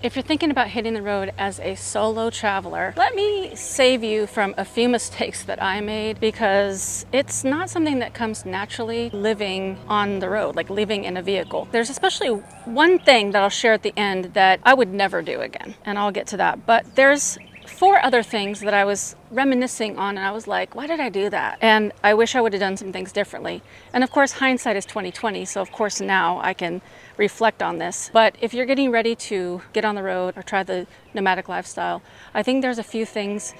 If you're thinking about hitting the road as a solo traveler, let me save you from a few mistakes that I made, because it's not something that comes naturally living on the road, like living in a vehicle. There's especially one thing that I'll share at the end that I would never do again, and I'll get to that. But there's 4 other things that I was reminiscing on, and I was like, why did I do that? And I wish I would have done some things differently. And of course, hindsight is 2020, so of course now I can reflect on this. But if you're getting ready to get on the road or try the nomadic lifestyle, I think there's a few things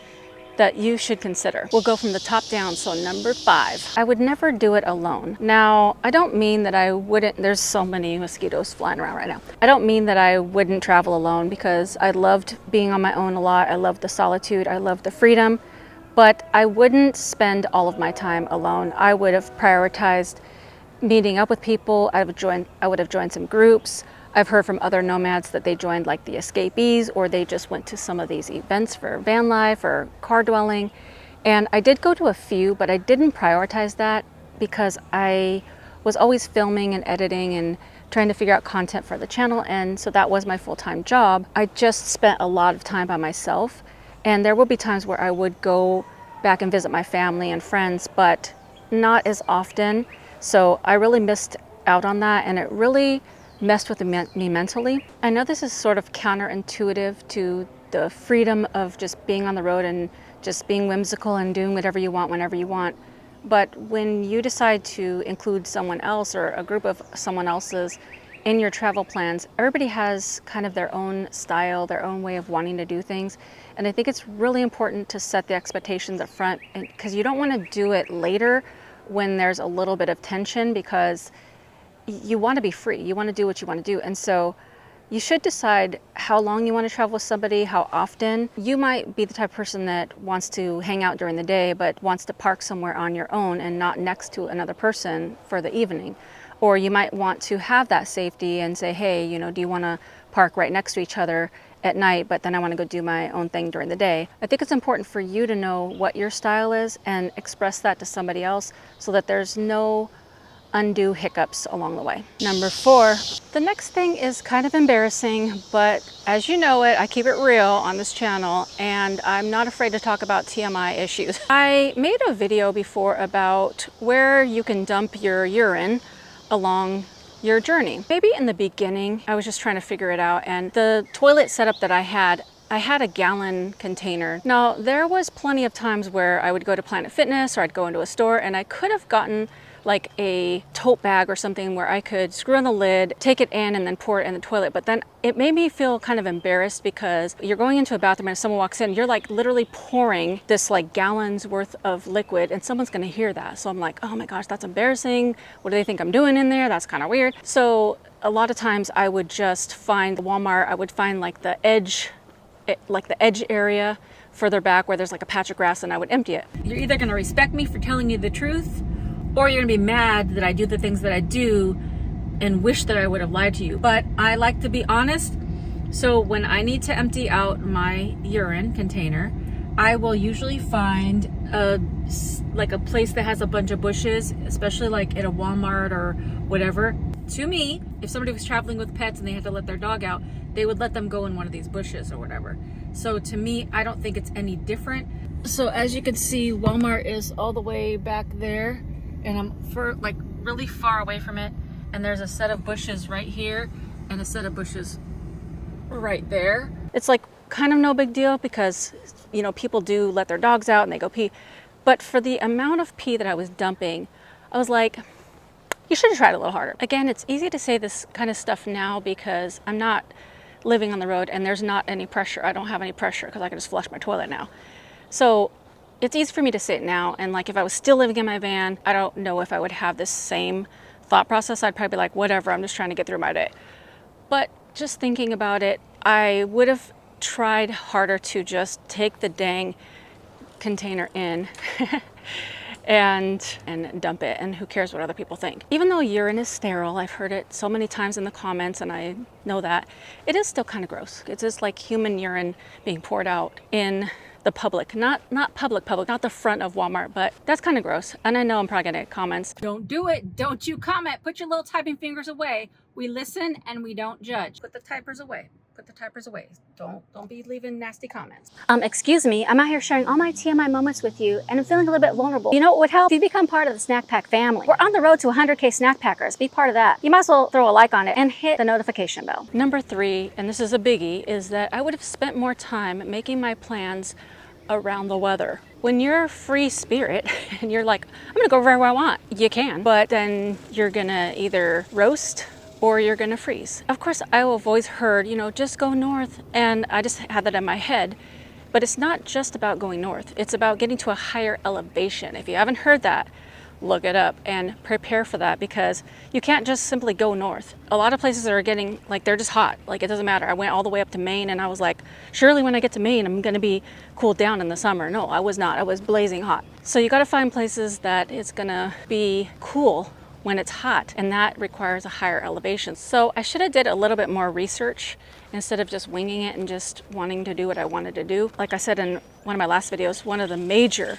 that you should consider. We'll go from the top down. So number 5, I would never do it alone. Now, I don't mean that I wouldn't, there's so many mosquitoes flying around right now. I don't mean that I wouldn't travel alone, because I loved being on my own a lot. I loved the solitude, I loved the freedom, but I wouldn't spend all of my time alone. I would have prioritized meeting up with people. I would have joined some groups. I've heard from other nomads that they joined like the escapees, or they just went to some of these events for van life or car dwelling. And I did go to a few, but I didn't prioritize that because I was always filming and editing and trying to figure out content for the channel. And so that was my full-time job. I just spent a lot of time by myself. And there will be times where I would go back and visit my family and friends, but not as often. So I really missed out on that, and it really messed with me mentally. I know this is sort of counterintuitive to the freedom of just being on the road and just being whimsical and doing whatever you want whenever you want. But when you decide to include someone else or a group of someone else's in your travel plans, everybody has kind of their own style, their own way of wanting to do things. And I think it's really important to set the expectations up front, because you don't want to do it later when there's a little bit of tension, because you want to be free. You want to do what you want to do. And so you should decide how long you want to travel with somebody, how often. You might be the type of person that wants to hang out during the day, but wants to park somewhere on your own and not next to another person for the evening. Or you might want to have that safety and say, hey, you know, do you want to park right next to each other at night, but then I want to go do my own thing during the day. I think it's important for you to know what your style is and express that to somebody else, so that there's no undue hiccups along the way. Number 4, the next thing is kind of embarrassing, but as you know it, I keep it real on this channel, and I'm not afraid to talk about TMI issues. I made a video before about where you can dump your urine along your journey. Maybe in the beginning, I was just trying to figure it out, and the toilet setup that I had a gallon container. Now, there was plenty of times where I would go to Planet Fitness or I'd go into a store, and I could have gotten like a tote bag or something where I could screw on the lid, take it in, and then pour it in the toilet. But then it made me feel kind of embarrassed, because you're going into a bathroom and if someone walks in, you're like literally pouring this like gallons worth of liquid, and someone's gonna hear that. So I'm like, oh my gosh, that's embarrassing. What do they think I'm doing in there? That's kind of weird. So a lot of times I would just find Walmart, I would find like the edge area further back where there's like a patch of grass, and I would empty it. You're either gonna respect me for telling you the truth, or you're gonna be mad that I do the things that I do and wish that I would have lied to you. But I like to be honest. So when I need to empty out my urine container, I will usually find a place that has a bunch of bushes, especially like at a Walmart or whatever. To me, if somebody was traveling with pets and they had to let their dog out, they would let them go in one of these bushes or whatever. So to me, I don't think it's any different. So as you can see, Walmart is all the way back there, and I'm like really far away from it. And there's a set of bushes right here and a set of bushes right there. It's like kind of no big deal, because, you know, people do let their dogs out and they go pee. But for the amount of pee that I was dumping, I was like, you should have tried a little harder. Again, it's easy to say this kind of stuff now because I'm not living on the road and there's not any pressure. I don't have any pressure because I can just flush my toilet now. So it's easy for me to say it now. And like if I was still living in my van, I don't know if I would have this same thought process. I'd probably be like, whatever, I'm just trying to get through my day. But just thinking about it, I would have tried harder to just take the dang container in and dump it, and who cares what other people think. Even though urine is sterile, I've heard it so many times in the comments, and I know that, it is still kind of gross. It's just like human urine being poured out in the public, not public, not the front of Walmart, but that's kind of gross. And I know I'm probably gonna get comments. Don't do it, don't you comment, put your little typing fingers away. We listen and we don't judge. Put the typers away. put the typers away. Don't be leaving nasty comments. Excuse me, I'm out here sharing all my TMI moments with you, and I'm feeling a little bit vulnerable. You know what would help? If you become part of the Snack Pack family. We're on the road to 100K Snack Packers. Be part of that. You might as well throw a like on it and hit the notification bell. Number 3, and this is a biggie, is that I would have spent more time making my plans around the weather. When you're a free spirit and you're like, I'm gonna go wherever I want, you can, but then you're gonna either roast or you're gonna freeze. Of course, I've always heard, you know, just go north, and I just had that in my head. But it's not just about going north, it's about getting to a higher elevation. If you haven't heard that, look it up and prepare for that, because you can't just simply go north. A lot of places are getting, like, they're just hot. Like, it doesn't matter. I went all the way up to Maine and I was like, surely when I get to Maine, I'm gonna be cooled down in the summer. No, I was not. I was blazing hot. So you gotta find places that it's gonna be cool when it's hot, and that requires a higher elevation. So I should have did a little bit more research instead of just winging it and just wanting to do what I wanted to do. Like I said in one of my last videos, one of the major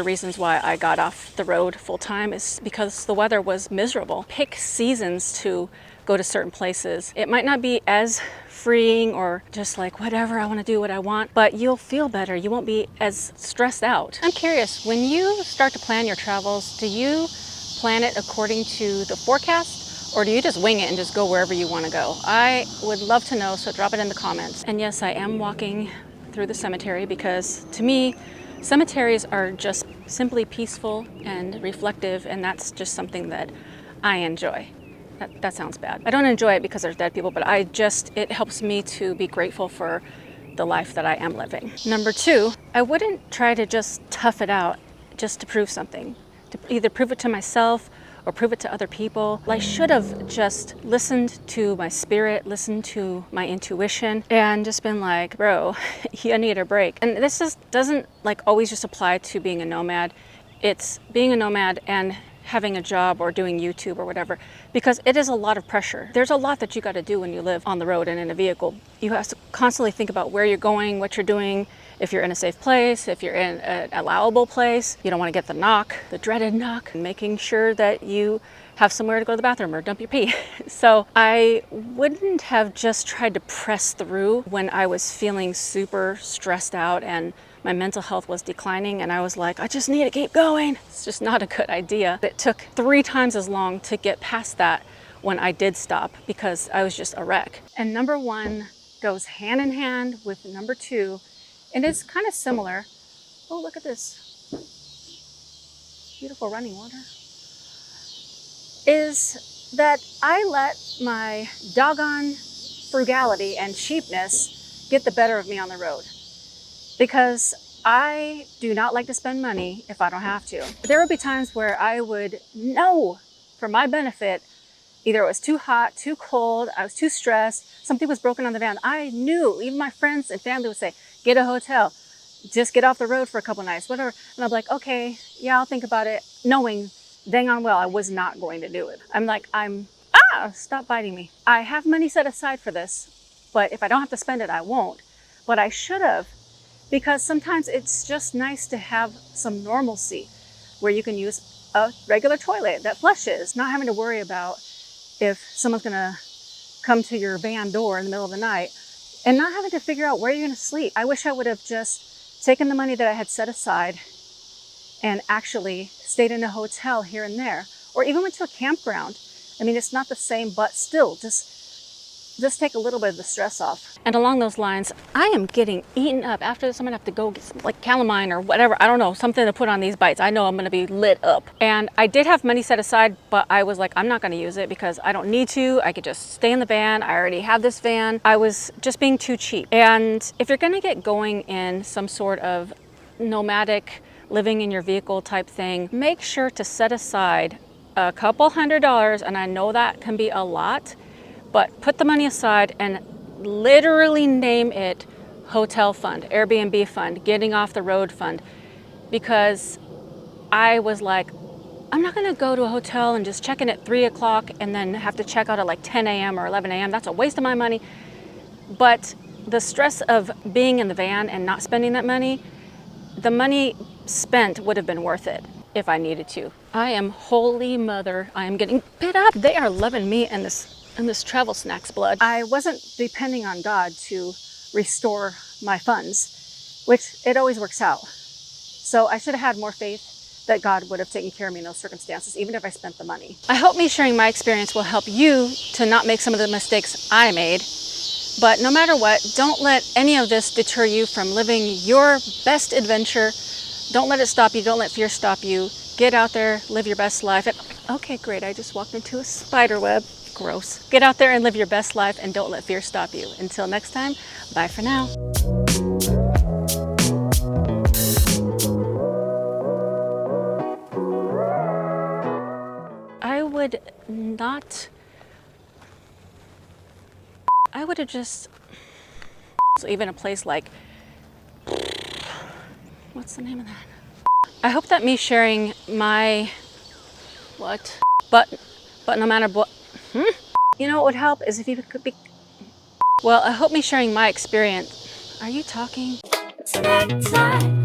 reasons why I got off the road full time is because the weather was miserable. Pick seasons to go to certain places. It might not be as freeing or just like whatever, I want to do what I want, but you'll feel better. You won't be as stressed out. I'm curious, when you start to plan your travels, do you plan it according to the forecast, or do you just wing it and just go wherever you want to go? I would love to know, so drop it in the comments. And yes, I am walking through the cemetery because to me, cemeteries are just simply peaceful and reflective, and that's just something that I enjoy. That sounds bad. I don't enjoy it because there's dead people, but it helps me to be grateful for the life that I am living. Number 2, I wouldn't try to just tough it out just to prove something. To either prove it to myself or prove it to other people. I should have just listened to my spirit, listened to my intuition, and just been like, bro, you need a break. And this just doesn't like always just apply to being a nomad. It's being a nomad and having a job or doing YouTube or whatever, because it is a lot of pressure. There's a lot that you got to do when you live on the road and in a vehicle. You have to constantly think about where you're going, what you're doing, if you're in a safe place, if you're in an allowable place. You don't want to get the knock, the dreaded knock, and making sure that you have somewhere to go to the bathroom or dump your pee. So I wouldn't have just tried to press through when I was feeling super stressed out and my mental health was declining, and I was like, I just need to keep going. It's just not a good idea. It took 3 times as long to get past that when I did stop, because I was just a wreck. And number 1 goes hand in hand with number 2, and it's kind of similar. Oh, look at this. Beautiful running water. Is that I let my doggone frugality and cheapness get the better of me on the road. Because I do not like to spend money if I don't have to. There would be times where I would know for my benefit, either it was too hot, too cold, I was too stressed, something was broken on the van. I knew, even my friends and family would say, get a hotel, just get off the road for a couple nights, whatever. And I'm like, okay, yeah, I'll think about it, knowing dang on well I was not going to do it. I'm like, stop biting me. I have money set aside for this, but if I don't have to spend it, I won't. But I should have, because sometimes it's just nice to have some normalcy where you can use a regular toilet that flushes, not having to worry about if someone's gonna come to your van door in the middle of the night, and not having to figure out where you're gonna sleep. I wish I would have just taken the money that I had set aside and actually stayed in a hotel here and there, or even went to a campground. I mean, it's not the same, but still, just take a little bit of the stress off. And along those lines, I am getting eaten up. After this, I'm gonna have to go get some like calamine or whatever, I don't know, something to put on these bites. I know I'm gonna be lit up. And I did have money set aside, but I was like, I'm not gonna use it because I don't need to. I could just stay in the van. I already have this van. I was just being too cheap. And if you're gonna get going in some sort of nomadic, living in your vehicle type thing, make sure to set aside a couple $100, and I know that can be a lot, but put the money aside and literally name it hotel fund, Airbnb fund, getting off the road fund. Because I was like, I'm not gonna go to a hotel and just check in at 3 o'clock and then have to check out at like 10 a.m. or 11 a.m. That's a waste of my money. But the stress of being in the van and not spending that money, the money spent would have been worth it if I needed to. I am holy mother. I am getting bit up. They are loving me in this in this travel snacks blood. I wasn't depending on God to restore my funds, which it always works out. So I should have had more faith that God would have taken care of me in those circumstances, even if I spent the money. I hope me sharing my experience will help you to not make some of the mistakes I made. But no matter what, don't let any of this deter you from living your best adventure. Don't let it stop you. Don't let fear stop you. Get out there, live your best life. Okay, great. I just walked into a spider web. Gross. Get out there and live your best life, and don't let fear stop you. Until next time, bye for now. I would have just, so even a place like, what's the name of that? I hope that me sharing my, but no matter what, You know what would help is if you could be... Well, I hope me sharing my experience. Are you talking? Snack time.